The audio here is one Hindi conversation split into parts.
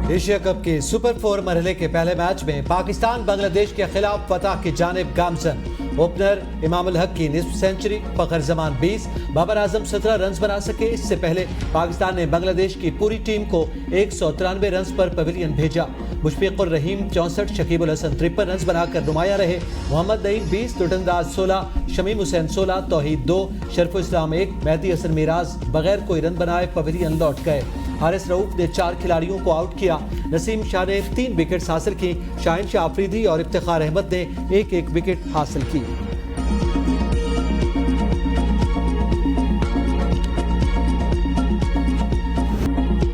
एशिया कप के सुपर 4 मरहले के पहले मैच में पाकिस्तान बांग्लादेश के खिलाफ फतह की जानिब गामजन। ओपनर इमाम उल हक की निस्फ सेंचुरी, फखर जमान 20, बाबर आजम 17 रन बना सके। इससे पहले पाकिस्तान ने बांग्लादेश की पूरी टीम को 193 रन पर पवेलियन भेजा। मुशफिकुर रहीम 64, शकीब उल हसन 53 रन बनाकर नुमाया रहे। मोहम्मद नईम 20, लुटनदाज 16, शमीम हुसैन 16, तौहीद 2, शरफुल इस्लाम 1, मेहदी हसन मिराज बगैर कोई रन बनाए पवेलियन लौट गए। हारिस रऊफ ने 4 खिलाड़ियों को आउट किया। नसीम शाह ने 3 विकेट्स हासिल की। शाहिन शाह अफरीदी और इफ्तिखार अहमद ने 1-1 विकेट हासिल की।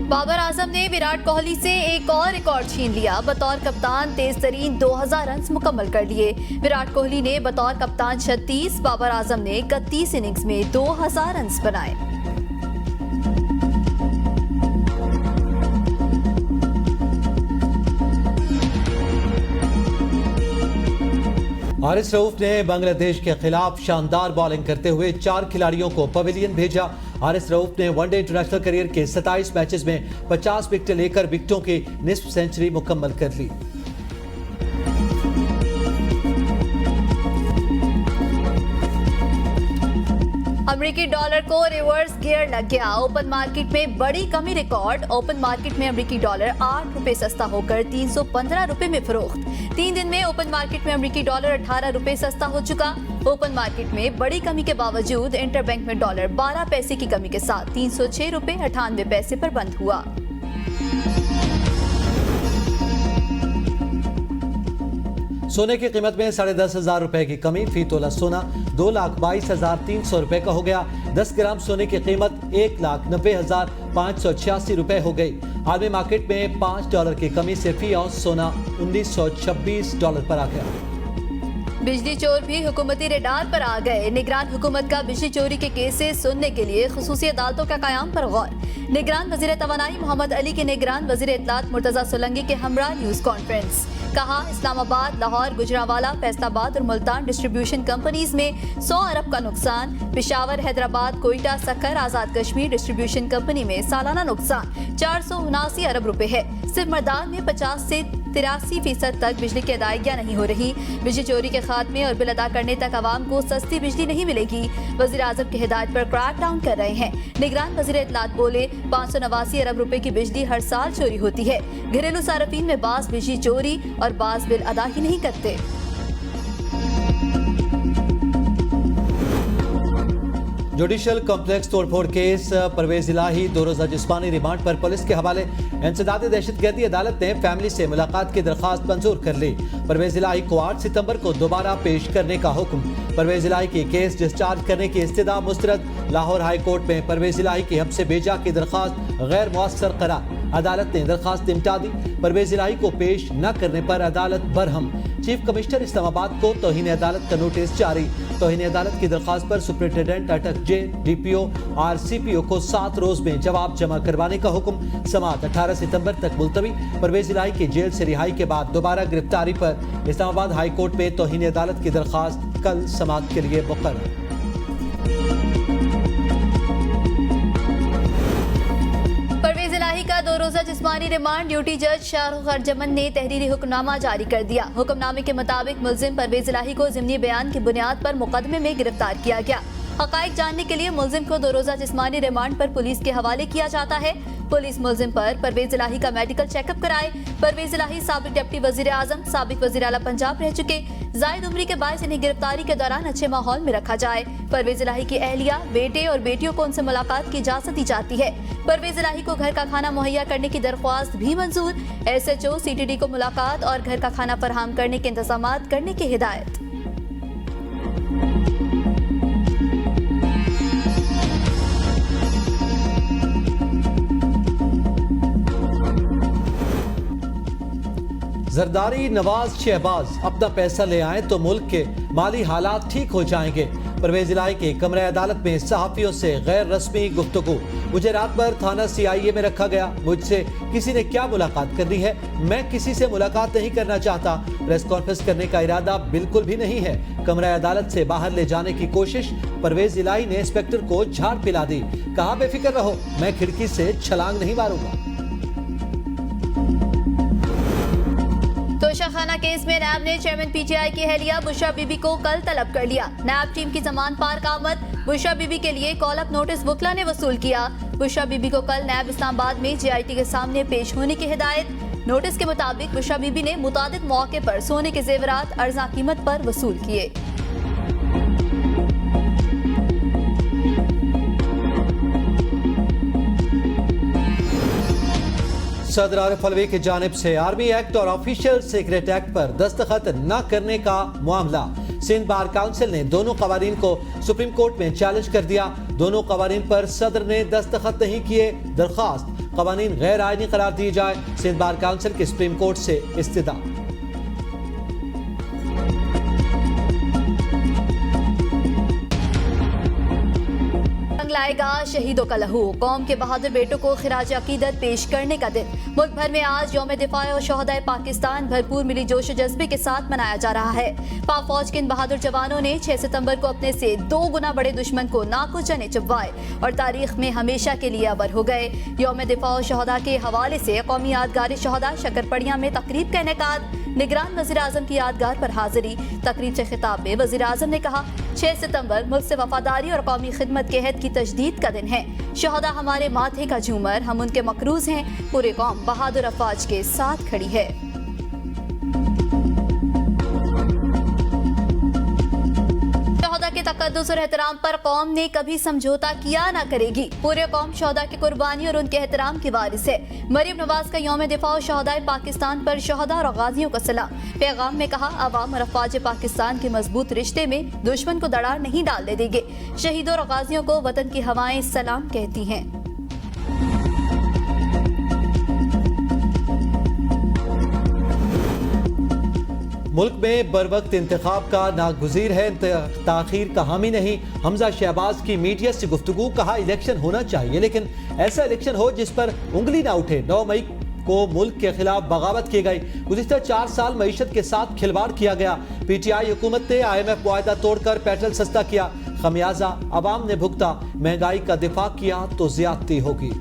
बाबर आजम ने विराट कोहली से एक और रिकॉर्ड छीन लिया। बतौर कप्तान तेज तरीन 2000 रन मुकम्मल कर लिए। विराट कोहली ने बतौर कप्तान 36, बाबर आजम ने 31 इनिंग्स में 2000 रन बनाए। हारिस रऊफ ने बांग्लादेश के खिलाफ शानदार बॉलिंग करते हुए 4 खिलाड़ियों को पवेलियन भेजा। हारिस रऊफ ने वनडे इंटरनेशनल करियर के 27 मैचेस में 50 विकेट लेकर विकेटों की निस्फ सेंचुरी मुकम्मल कर ली। अमेरिकी डॉलर को रिवर्स गियर लग गया। ओपन मार्केट में बड़ी कमी रिकॉर्ड। ओपन मार्केट में अमेरिकी डॉलर 8 रुपए सस्ता होकर 315 रुपए में फरोख्त। 3 दिन में ओपन मार्केट में अमेरिकी डॉलर 18 रुपए सस्ता हो चुका। ओपन मार्केट में बड़ी कमी के बावजूद इंटरबैंक में डॉलर 12 पैसे की कमी के साथ 306 रुपए 98 पैसे पर बंद हुआ। सोने की कीमत में 10,500 रुपए की कमी। फी तोला सोना 2,22,300 रुपए का हो गया। 10 ग्राम सोने की कीमत 1,90,586 रुपए हो गई। आलमी मार्केट में $5 की कमी से फी औंस सोना $1,926 पर आ गया। बिजली चोर भी हुकूमती रेडार पर आ गए। निगरान हुकूमत का बिजली चोरी के केसेस सुनने के लिए खुसूसी अदालतों का कयाम पर गौर। निगरान वजीर तवानाई मोहम्मद अली के निगरान वजीर इत्तलात मुर्तजा सोलंकी के हमरा न्यूज कॉन्फ्रेंस। कहा, इस्लामाबाद, लाहौर, गुजरांवाला, फैसलाबाद और मुल्तान डिस्ट्रीब्यूशन कंपनीज में 100 अरब का नुकसान। पेशावर, हैदराबाद, कोयटा, सक्कर, आजाद कश्मीर डिस्ट्रीब्यूशन कंपनी में सालाना नुकसान 479 अरब रुपए है। सिर्फ मर्दान में 50 से 83% तक बिजली की अदायगियां नहीं हो रही। बिजली चोरी के खात्मे और बिल अदा करने तक आवाम को सस्ती बिजली नहीं मिलेगी। वजीर आजम की हिदायत पर क्रैक डाउन कर रहे हैं। निगरान वजीर इत्तलात बोले, 589 अरब रुपए की बिजली हर साल चोरी होती है। घरेलू सार्फिन में बास बिजली चोरी और बास बिल अदा ही नहीं करते। जुडिशल कॉम्प्लेक्स तोड़फोड़ केस, परवेज इलाही 2 रोजा जिस्मानी रिमांड पर पुलिस के हवाले। इंसदाद दहशतगर्दी अदालत ने फैमिली से मुलाकात की दरखास्त मंजूर कर ली। परवेज इलाही को 8 सितंबर को दोबारा पेश करने का हुक्म। परवेज इलाही की केस डिस्चार्ज करने की इस्तदा मुस्तरद। लाहौर हाई कोर्ट में परवेज इलाही की हमसे बेजा की दरखास्त गैर मुअस्सर करार। अदालत ने दरखास्त निपटा दी। परवेज इलाही को पेश न करने पर अदालत बरहम। चीफ कमिश्नर इस्लामाबाद को तौहीन अदालत का नोटिस जारी। तौहीन अदालत की दरखास्त पर सुप्रिंटेंडेंट अटक जेल, डीपीओ और सीपीओ को 7 रोज में जवाब जमा करवाने का हुक्म। समाअत 18 सितंबर तक मुलतवी। परवेज इलाही की जेल से रिहाई के बाद दोबारा गिरफ्तारी पर इस्लामाबाद हाई कोर्ट में तौहीन अदालत की दरखास्त कल समाअत के लिए मुकर्रर। परवेज इलाही का 2 रोजा जिस्मानी रिमांड। ड्यूटी जज शाहरुख अर्जमन ने तहरीरी हुक्मनामा जारी कर दिया। हुक्मनामे के मुताबिक मुल्जिम परवेज इलाही को ज़िमनी बयान की बुनियाद पर मुकदमे में गिरफ्तार किया गया। हकाइक जानने के लिए मुल्जिम को 2 रोजा जिस्मानी रिमांड पर पुलिस के हवाले किया जाता है। पुलिस मुल्जिम पर परवेज इलाही का मेडिकल चेकअप कराए। परवेज इलाही साबिक डिप्टी वजीर आजम, साबिक वजीर आला पंजाब रह चुके। जायद उम्री के बायस इन्हें गिरफ्तारी के दौरान अच्छे माहौल में रखा जाए। परवेज इलाही की अहलिया, बेटे और बेटियों को उनसे मुलाकात की इजाजत दी जाती है। परवेज इलाही को घर का खाना मुहैया करने की दरख्वास्त भी मंजूर। SHO CTD को मुलाकात और घर का खाना फराहम करने के इंतजाम करने की हिदायत। जरदारी, नवाज, शहबाज अपना पैसा ले आए तो मुल्क के माली हालात ठीक हो जाएंगे। परवेज इलाही के कमरे अदालत में सहाफियों से गैर रस्मी गुफ्तगू। मुझे रात भर थाना CIA में रखा गया। मुझसे किसी ने क्या मुलाकात करनी है? मैं किसी से मुलाकात नहीं करना चाहता। प्रेस कॉन्फ्रेंस करने का इरादा बिल्कुल भी नहीं है। कमरा अदालत से बाहर ले जाने की कोशिश। परवेज इलाही ने इंस्पेक्टर को झाड़ पिला दी। कहा, बेफिक्र रहो, मैं खिड़की से छलांग नहीं मारूंगा। खाना केस में नैब ने चेयरमैन पीटीआई की अहलिया बुशरा बीबी को कल तलब कर लिया। नैब टीम की जमान पार्क आमद। बुशरा बीबी के लिए कॉल अप नोटिस वकला ने वसूल किया। बुशरा बीबी को कल नैब इस्लामाबाद में जीआईटी के सामने पेश होने की हिदायत। नोटिस के मुताबिक बुशरा बीबी ने मुतादिद मौके पर सोने के जेवरात अर्जा कीमत पर वसूल किए। सदर आरिफ अलवी की जानिब से आर्मी एक्ट और ऑफिशियल सीक्रेट एक्ट पर दस्तखत न करने का मामला। सिंध बार काउंसिल ने दोनों कवानीन को सुप्रीम कोर्ट में चैलेंज कर दिया। दोनों कवानीन पर सदर ने दस्तखत नहीं किए। दरखास्त कवानीन गैर आईनी करार दिए जाए। सिंध बार काउंसिल की सुप्रीम कोर्ट से इस्तिदा। लाएगा शहीदों का लहू। कौम के बहादुर बेटों को खिराज अकीदत पेश करने का दिन। मुल्क भर में आज यौम दिफा और शोहदाए पाकिस्तान भरपूर मिली जोश जज्बे के साथ मनाया जा रहा है। पाक फौज के इन बहादुर जवानों ने 6 सितंबर को अपने से 2 गुना बड़े दुश्मन को नाको चने चुभवाए और तारीख में हमेशा के लिए अबर हो गए। यौम दिफा और शोहदा के हवाले से कौमी यादगार शोहदा शकरपड़िया में तकरीब का इनेकाद। निगरान वज़ीर आज़म की यादगार पर हाजिरी। तकरीब से खिताब में वज़ीर आज़म ने कहा, 6 सितंबर मुल्क से वफादारी और कौमी खिदमत के अहद की तजदीद का दिन है। शोहदा हमारे माथे का झूमर, हम उनके मकरूज हैं। पूरे कौम बहादुर अफवाज के साथ खड़ी है। शोहदा के तकद्दुस और एहतराम पर कौम ने कभी समझौता किया ना करेगी। पूरे कौम शोहदा की कुर्बानी और उनके एहतराम की वारिस है। मरियम नवाज का यौम दिफा और शोहदाए पाकिस्तान पर शोहदा और गाजियों का सलाम। पैगाम में कहा, अवाम और अफवाज पाकिस्तान के मजबूत रिश्ते में दुश्मन को दरार नहीं डालने देंगे। शहीदों और गाजियों को वतन की हवाएं सलाम कहती हैं। मुल्क में बर वक्त इंतखाब का नागुज़ीर है, ताखीर का हामी नहीं। हमजा शहबाज की मीडिया से गुफ्तगू, कहा इलेक्शन होना चाहिए लेकिन ऐसा इलेक्शन हो जिस पर उंगली ना उठे। 9 मई को मुल्क के खिलाफ बगावत की गई। गुज़िश्ता 4 साल मईशत के साथ खिलवाड़ किया गया। पीटीआई हुकूमत ने IMF मुआहदा तोड़कर पेट्रोल सस्ता किया। खमियाजा अवाम ने भुगता। महंगाई का दिफा किया तो ज्यादती होगी।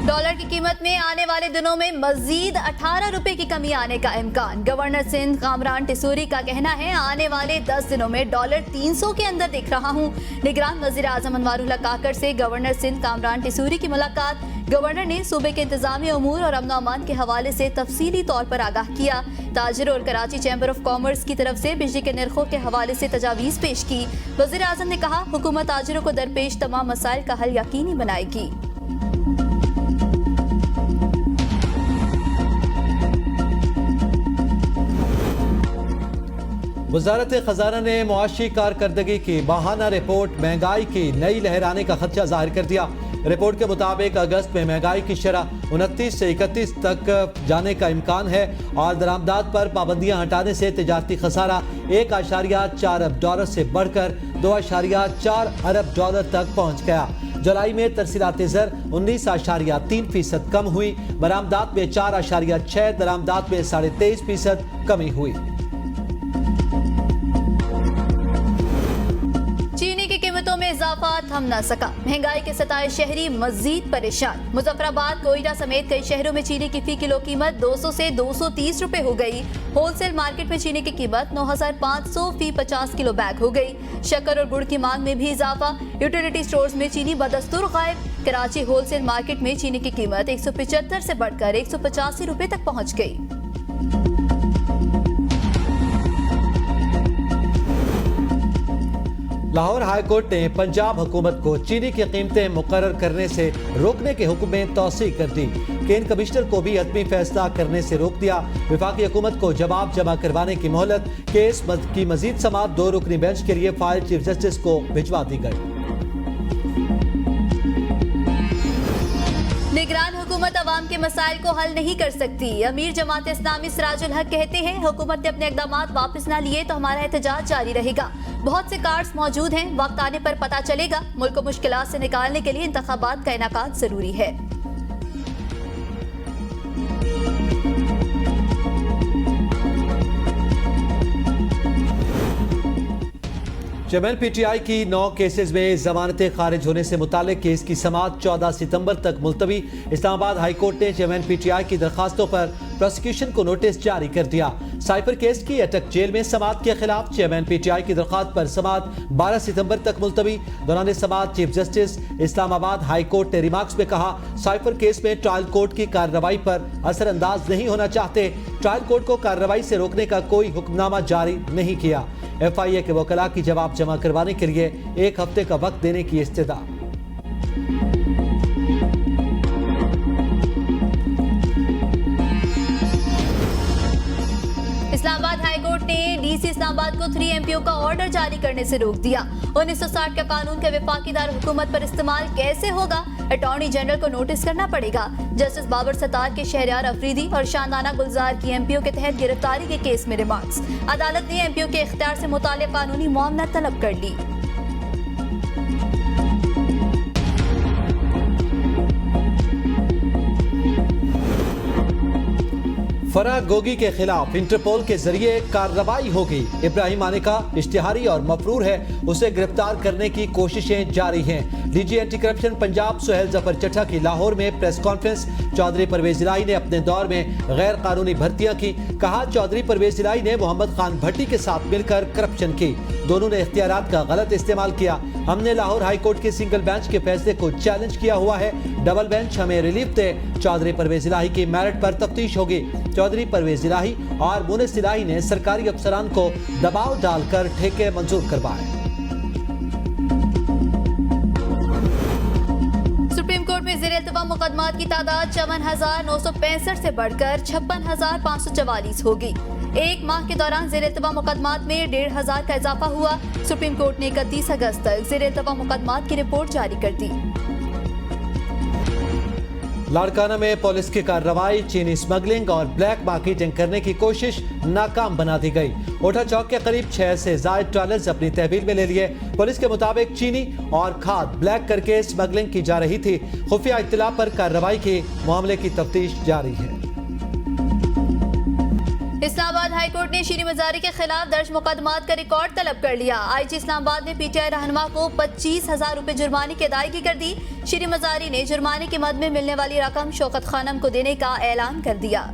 डॉलर की कीमत में आने वाले दिनों में मजीद 18 रुपए की कमी आने का इम्कान। गवर्नर सिंध कामरान टिसूरी का कहना है, आने वाले 10 दिनों में डॉलर 300 के अंदर दिख रहा हूं। निगरान वजीर आजम अनवारुल्लाह काकड़ से गवर्नर सिंध कामरान टिसूरी की मुलाकात। गवर्नर ने सूबे के इंतजामी उमूर और अमन अमान के हवाले से तफसीली तौर पर आगाह किया। ताजिरों और कराची चैम्बर ऑफ कॉमर्स की तरफ से बिजली के निर्खों के हवाले से तजावीज़ पेश की। वजीर आजम ने कहा, हुकूमत ताजिरों को दरपेश तमाम मसाइल का हल यकीनी बनाएगी। वजारत खजाना ने मुआशी कारकर्दगी की बहाना रिपोर्ट महंगाई की नई लहर आने का खदशा जाहिर कर दिया। रिपोर्ट के मुताबिक अगस्त में महंगाई की शरह 29 से 31 तक जाने का इम्कान है और दरामदात पर पाबंदियां हटाने से तिजारती खसारा 1.4 अरब डॉलर से बढ़कर 2.4 अरब डॉलर तक पहुंच गया। जुलाई में तरसीलात ज़र 19.3% कम हुई। बरामदात में 4.6, दरामदात में 23.5% कमी हुई। कीमतों में इजाफा थम न सका। महंगाई के सताए शहरी मजीद परेशान। मुजफ्फराबाद, कोयटा समेत कई शहरों में चीनी की फी किलो कीमत 200 से 230 रुपए हो गई। होलसेल मार्केट में चीनी की कीमत 9,500 फी 50 किलो बैग हो गई। शक्कर और गुड़ की मांग में भी इजाफा। यूटिलिटी स्टोर्स में चीनी बदस्तूर गायब। कराची होलसेल मार्केट में चीनी की कीमत 175 से बढ़कर 185 रुपए तक पहुँच गई। लाहौर हाई कोर्ट ने पंजाब हुकूमत को चीनी की कीमतें मुकर्रर करने से रोकने के हुक्म में तौसीक कर दी। केन कमिश्नर को भी हतमी फैसला करने से रोक दिया। वफाकी हुकूमत को जवाब जमा करवाने की मोहलत। केस की मजीद समाअत 2 रुकनी बेंच के लिए फाइल चीफ जस्टिस को भिजवा दी गई। निगरान हुकूमत अवाम के मसाइल को हल नहीं कर सकती। अमीर जमात इस्लामी सिराजुल हक कहते हैं, हुकूमत ने अपने इक़दामात वापस न लिए तो हमारा एहतजाज जारी रहेगा। बहुत से कार्ड्स मौजूद हैं, वक्त आने पर पता चलेगा। मुल्क को मुश्किलात से निकालने के लिए इंतखाबात का इनेकाद जरूरी है। चेयरमैन पीटीआई की 9 केसेस में जमानतें खारिज होने से मुतालिक केस की समाअत 14 सितंबर तक मुलतवी। इस्लामाबाद हाई कोर्ट ने चेयरमैन पीटीआई की दरखास्तों पर प्रोसिक्यूशन को नोटिस जारी कर दिया। साइफर केस की अटक जेल में समाअत के खिलाफ चेयरमैन पीटीआई की दरखास्त पर समाअत 12 सितंबर तक मुलतवी। दौरान समाअत chief justice Islamabad high court ने रिमार्क्स में कहा, साइफर केस में ट्रायल कोर्ट की कार्रवाई पर असरअंदाज नहीं होना चाहते। ट्रायल कोर्ट को कार्रवाई से रोकने का कोई हुक्मनामा जारी नहीं किया। FIA के वकला की जवाब जमा करवाने के लिए 1 हफ्ते का वक्त देने की इस्तदा। इस्लामाबाद हाई कोर्ट ने DC इस्लामाबाद को 3 MPO का ऑर्डर जारी करने से रोक दिया। 1960 का कानून का वफाकी दार हुकूमत पर इस्तेमाल कैसे होगा, अटॉर्नी जनरल को नोटिस करना पड़ेगा। जस्टिस बाबर सत्तार के शहरयार अफरीदी और शानदाना गुलजार की MPO के तहत गिरफ्तारी के केस में रिमार्क्स। अदालत ने MPO के इख्तियार से मुताल्लिक़ कानूनी मुआवना तलब कर ली। फराह गोगी के खिलाफ इंटरपोल के जरिए कार्रवाई होगी। इब्राहिम आने का इश्तिहारी और मफरूर है, उसे गिरफ्तार करने की कोशिशें जारी हैं। DG anti corruption Punjab Suhail Zafar Chattha की लाहौर में प्रेस कॉन्फ्रेंस। चौधरी परवेज इलाही ने अपने दौर में गैर कानूनी भर्तियां की। कहा, चौधरी परवेज इलाही ने मोहम्मद खान भट्टी के साथ मिलकर करप्शन की। दोनों ने इख्तियारात का गलत इस्तेमाल किया। हमने लाहौर हाई कोर्ट के सिंगल बेंच के फैसले को चैलेंज किया हुआ है। डबल बेंच हमें रिलीफ दे। चौधरी परवेज इलाही की मेरिट पर तफ्तीश होगी। चौधरी परवेज इलाही और मुनिस इलाही ने सरकारी अफसरान को दबाव डालकर ठेके मंजूर करवाए। सुप्रीम कोर्ट में ज़ेर-ए-इल्तिवा मुकदमात की तादाद 54,965 से बढ़कर 56,544 होगी। एक माह के दौरान ज़ेर-ए-इल्तिवा मुकदमात में 1,500 का इजाफा हुआ। सुप्रीम कोर्ट ने 31 अगस्त तक ज़ेर-ए-इल्तिवा मुकदमात की रिपोर्ट जारी कर दी। लाड़काना में पुलिस की कार्रवाई, चीनी स्मगलिंग और ब्लैक मार्केटिंग करने की कोशिश नाकाम बना दी गई। ओठा चौक के करीब 6 से ज्यादा ट्रॉलर्स अपनी तहवील में ले लिए। पुलिस के मुताबिक चीनी और खाद ब्लैक करके स्मगलिंग की जा रही थी। खुफिया इत्तला पर कार्रवाई की, मामले की तफ्तीश जारी है। इस्लामाबाद हाई कोर्ट ने शीरी मजारी के खिलाफ दर्ज मुकदमात का रिकॉर्ड तलब कर लिया। IG इस्लामाबाद ने PTI रहनुमा को 25,000 रुपए जुर्माने की अदायगी कर दी। शीरी मजारी ने जुर्माने के मद में मिलने वाली रकम शौकत खानम को देने का ऐलान कर दिया।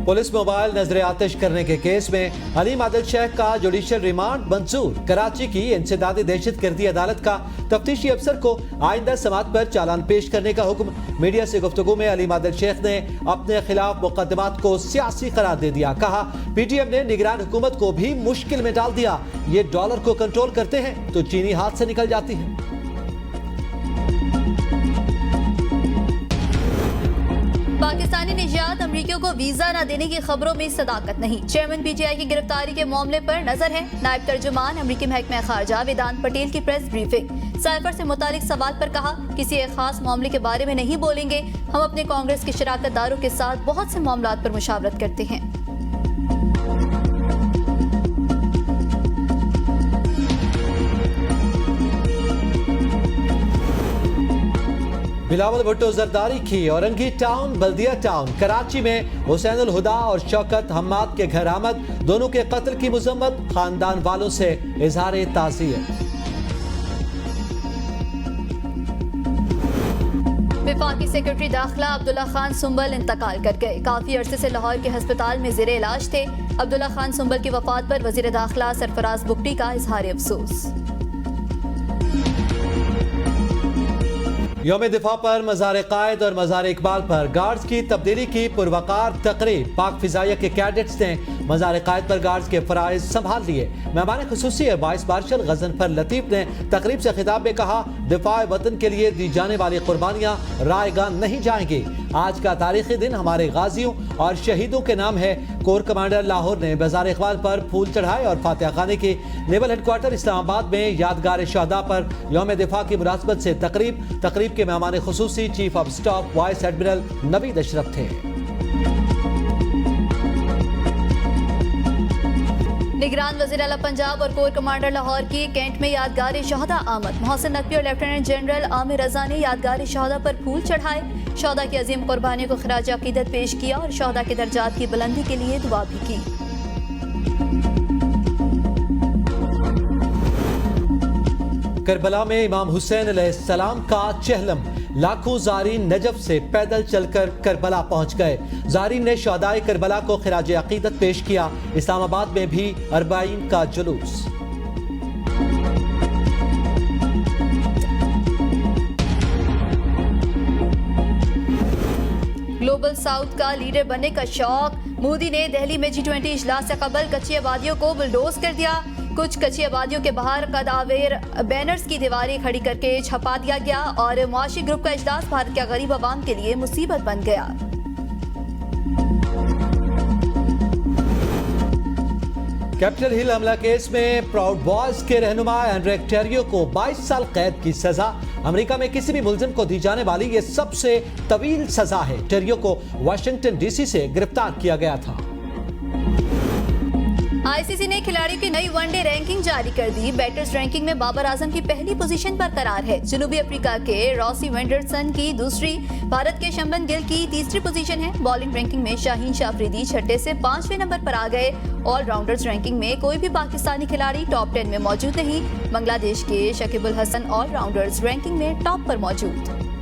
पुलिस मोबाइल नजर आतिश करने के केस में अलीम आदिल शेख का जुडिशियल रिमांड मंजूर। कराची की इंसदादी दहशतगर्दी अदालत का तफ्तीशी अफसर को आइंदा समाअत पर चालान पेश करने का हुक्म। मीडिया से गुफ्तगू में अलीम आदिल शेख ने अपने खिलाफ मुकदमात को सियासी करार दे दिया। कहा, PTM ने निगरान हुकूमत को भी मुश्किल में डाल दिया। ये डॉलर को कंट्रोल करते हैं तो चीनी हाथ से निकल जाती है। पाकिस्तानी निजात अमरीकियों को वीजा न देने की खबरों में सदाकत नहीं। चेयरमैन PTI की गिरफ्तारी के मामले पर नजर है। नायब तर्जुमान अमरीकी महकमा खारजा वेदांत पटेल की प्रेस ब्रीफिंग। साइफर से मुतालिक सवाल पर कहा, किसी एक खास मामले के बारे में नहीं बोलेंगे। हम अपने कांग्रेस के शराकतदारों के साथ बहुत से मामलात पर मुशावरत करते हैं। बिलावल भुट्टो जरदारी की औरंगी टाउन बल्दिया टाउन कराची में हुसैन उल हुदा और शौकत हम्माद के घर आमद। दोनों के कत्ल की मुजम्मत, खानदान वालों से इजहार ताज़ियत। वफाकी सेक्रेटरी दाखिला अब्दुल्ला खान सुंबल इंतकाल कर गए। काफी अरसे से लाहौर के अस्पताल में ज़ेरे इलाज थे। अब्दुल्ला खान सुंबल की वफात पर वजीर दाखिला सरफराज बुगटी का इजहार अफसोस। यौम दिफा पर मज़ार कायद और मज़ार इकबाल पर गार्ड्स की तब्दीली की पुरवकार तकरीब। पाक फिजाइया के कैडेट्स ने मज़ार कायद पर गार्ड्स के फराइज संभाल लिए। मेहमान खुसूसी वाइस मार्शल गजनफर लतीफ ने तकरीब से खिताब में कहा, दिफाए वतन के लिए दी जाने वाली कुर्बानियाँ रायगा नहीं जाएंगी। आज का तारीखी दिन हमारे गाजियों और शहीदों के नाम है। कोर कमांडर लाहौर ने मज़ार इकबाल पर फूल चढ़ाए और फातिहा खाने की। नेवल हेडक्वार्टर इस्लामाबाद में यादगार शहदा पर यौम दिफा की मुनासबत से तकरीब के मेहमान खुसूसी chief of staff vice admiral Naveed Ashraf थे। निगरान वज़ीर आला पंजाब और कोर कमांडर लाहौर की कैंट में यादगार शहादा आमद। मोहसिन नकवी और लेफ्टिनेंट जनरल आमिर रजा ने यादगार शहादा पर फूल चढ़ाए। शहादा की अजीम कुर्बानियों को खराज अकीदत पेश किया और शहादा के दर्जात की बुलंदी के लिए दुआ भी की। करबला में इमाम हुसैन अलैहिस्सलाम का चहलम। लाखों ज़ारीन नजफ से पैदल चलकर करबला पहुंच गए। ज़ारीन ने शहदाए करबला को खिराज अकीदत पेश किया। इस्लामाबाद में भी अरबाईन का जुलूस। ग्लोबल साउथ का लीडर बनने का शौक। मोदी ने दिल्ली में G20 इजलास से कबल कच्ची आबादियों को बुलडोज कर दिया। कुछ कच्ची आबादियों के बाहर कदावेर बैनर्स की दीवारें खड़ी करके छपा दिया गया और मुआशी ग्रुप का इजलास भारत के गरीब आवाम के लिए मुसीबत बन गया। कैपिटल हिल हमला केस में प्राउड बॉयज के रहनुमा एंड्रेक टेरियो को 22 साल कैद की सजा। अमेरिका में किसी भी मुलजिम को दी जाने वाली ये सबसे तवील सजा है। टेरियो को वाशिंगटन डीसी से गिरफ्तार किया गया था। आईसीसी ने खिलाड़ियों की नई वनडे रैंकिंग जारी कर दी। बैटर्स रैंकिंग में बाबर आजम की पहली पोजीशन पर करार है। जनूबी अफ्रीका के रॉसी वेंडरसन की दूसरी, भारत के शंबन गिल की तीसरी पोजीशन है। बॉलिंग रैंकिंग में शाहीन शाफरीदी छठे से 5वें नंबर पर आ गए। ऑलराउंडर्स रैंकिंग में कोई भी पाकिस्तानी खिलाड़ी टॉप 10 में मौजूद नहीं। बांग्लादेश के शकीबुल हसन ऑलराउंडर्स रैंकिंग में टॉप पर मौजूद।